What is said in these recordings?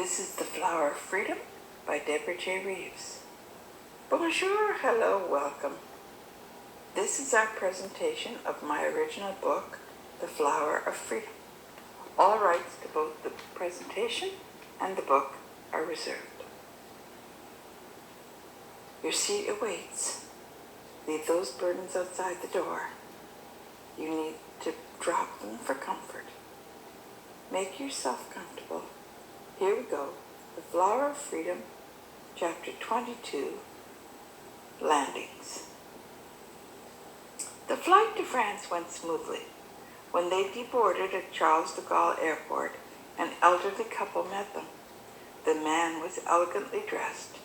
This is The Flower of Freedom by Deborah J. Reeves. Bonjour, hello, welcome. This is our presentation of my original book, The Flower of Freedom. All rights to both the presentation and the book are reserved. Your seat awaits. Leave those burdens outside the door. You need to drop them for comfort. Make yourself comfortable. Here we go. The Flower of Freedom, Chapter 22, Landings. The flight to France went smoothly. When they deboarded at Charles de Gaulle Airport, an elderly couple met them. The man was elegantly dressed,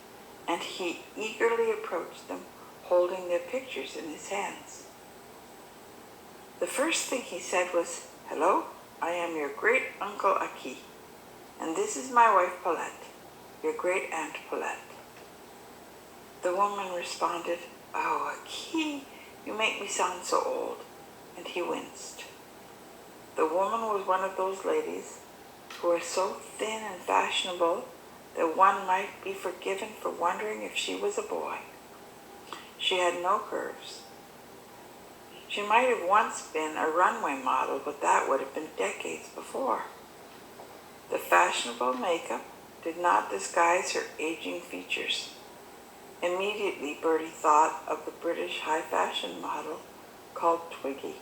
and he eagerly approached them, holding their pictures in his hands. The first thing he said was, "Hello, I am your great-uncle Aki, and this is my wife Paulette, your great-aunt Paulette." The woman responded, "Oh, Aki, you make me sound so old," and he winced. The woman was one of those ladies who are so thin and fashionable that one might be forgiven for wondering if she was a boy. She had no curves. She might have once been a runway model, but that would have been decades before. The fashionable makeup did not disguise her aging features. Immediately, Bertie thought of the British high fashion model called Twiggy.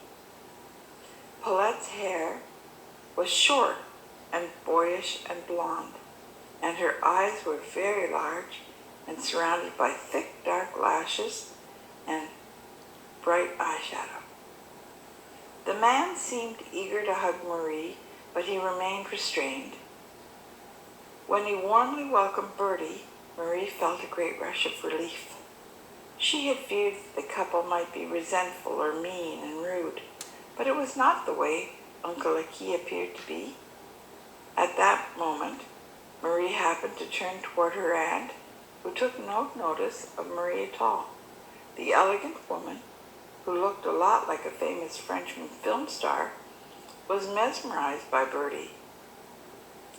Paulette's hair was short and boyish and blonde, and her eyes were very large and surrounded by thick dark lashes and bright eyeshadow. The man seemed eager to hug Marie, but he remained restrained. When he warmly welcomed Bertie, Marie felt a great rush of relief. She had feared the couple might be resentful or mean and rude, but it was not the way Uncle Aki appeared to be. At that moment, Marie happened to turn toward her aunt, who took no notice of Marie at all. The elegant woman, who looked a lot like a famous Frenchman film star, was mesmerized by Bertie.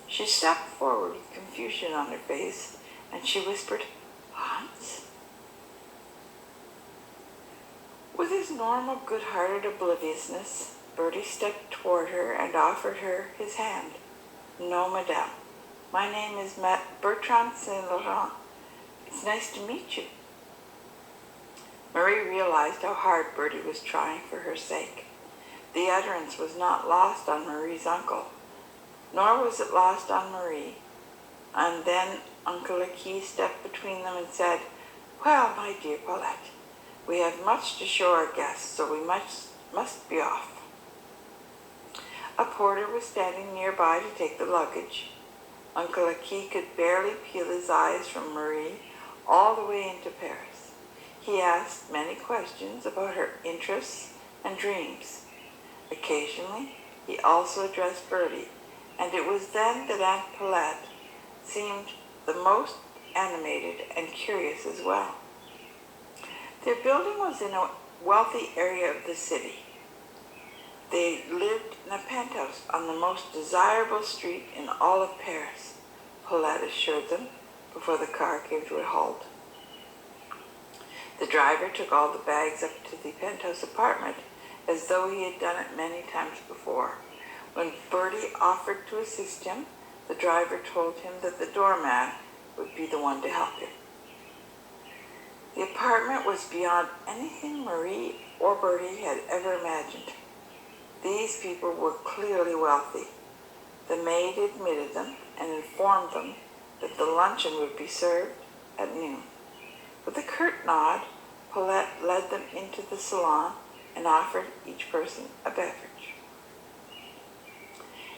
She stepped forward with confusion on her face, and she whispered, "Hans?" With his normal good-hearted obliviousness, Bertie stepped toward her and offered her his hand. "No, madame. My name is Bertrand Saint Laurent. It's nice to meet you." Marie realized how hard Bertie was trying for her sake. The utterance was not lost on Marie's uncle, nor was it lost on Marie. And then Uncle Aki stepped between them and said, "Well, my dear Paulette, we have much to show our guests, so we must be off." A porter was standing nearby to take the luggage. Uncle Aki could barely peel his eyes from Marie all the way into Paris. He asked many questions about her interests and dreams. Occasionally, he also addressed Bertie, and it was then that Aunt Paulette seemed the most animated and curious as well. Their building was in a wealthy area of the city. They lived in a penthouse on the most desirable street in all of Paris, Paulette assured them before the car came to a halt. The driver took all the bags up to the penthouse apartment as though he had done it many times before. When Bertie offered to assist him, the driver told him that the doorman would be the one to help him. The apartment was beyond anything Marie or Bertie had ever imagined. These people were clearly wealthy. The maid admitted them and informed them that the luncheon would be served at noon. With a curt nod, Paulette led them into the salon and offered each person a beverage.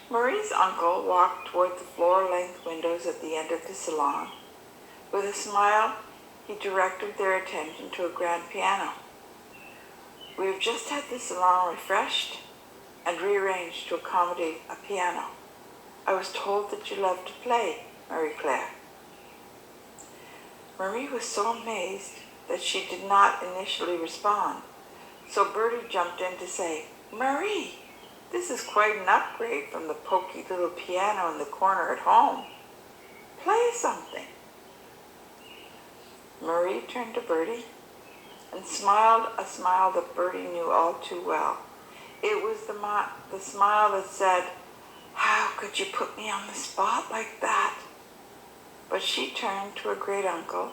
Marie's uncle walked toward the floor-length windows at the end of the salon. With a smile, he directed their attention to a grand piano. "We have just had the salon refreshed and rearranged to accommodate a piano. I was told that you love to play, Marie-Claire." Marie was so amazed that she did not initially respond, so Bertie jumped in to say, "Marie, this is quite an upgrade from the poky little piano in the corner at home." Play something. Marie turned to Bertie and smiled a smile that Bertie knew all too well. It was the smile that said, "How could you put me on the spot like that?" But she turned to her great-uncle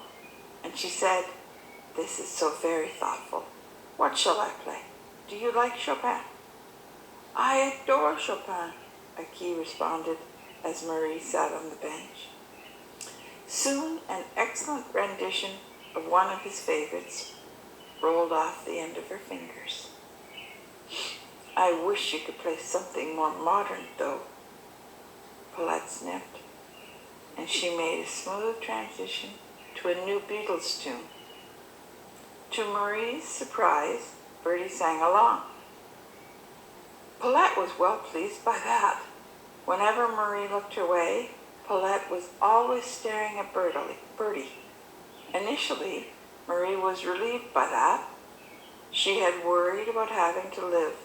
and she said, "This is so very thoughtful. What shall I play? Do you like Chopin?" "I adore Chopin," Aki responded as Marie sat on the bench. Soon an excellent rendition of one of his favorites rolled off the end of her fingers. "I wish you could play something more modern, though," Paulette sniffed, and she made a smooth transition to a new Beatles tune. To Marie's surprise, Bertie sang along. Paulette was well pleased by that. Whenever Marie looked her way, Paulette was always staring at Bertie. Initially, Marie was relieved by that. She had worried about having to live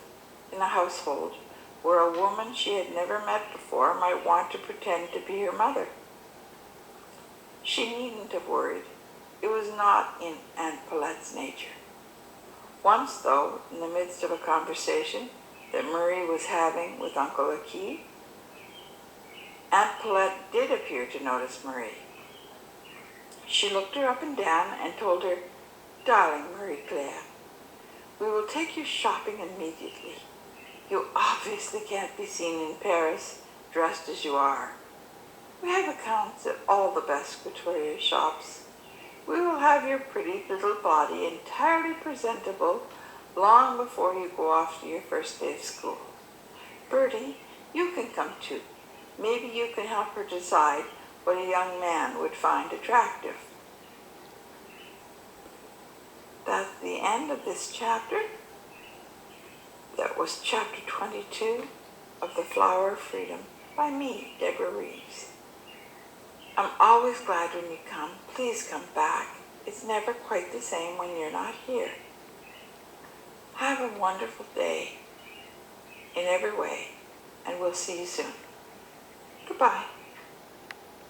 in a household where a woman she had never met before might want to pretend to be her mother. She needn't have worried. It was not in Aunt Paulette's nature. Once, though, in the midst of a conversation that Marie was having with Uncle Aki, Aunt Paulette did appear to notice Marie. She looked her up and down and told her, "Darling Marie-Claire, we will take you shopping immediately. You obviously can't be seen in Paris dressed as you are. We have accounts at all the best couture shops. We will have your pretty little body entirely presentable long before you go off to your first day of school. Bertie, you can come too. Maybe you can help her decide what a young man would find attractive." That's the end of this chapter. That was chapter 22 of The Flower of Freedom by me, Deborah Reeves. I'm always glad when you come. Please come back. It's never quite the same when you're not here. Have a wonderful day in every way, and we'll see you soon. Goodbye.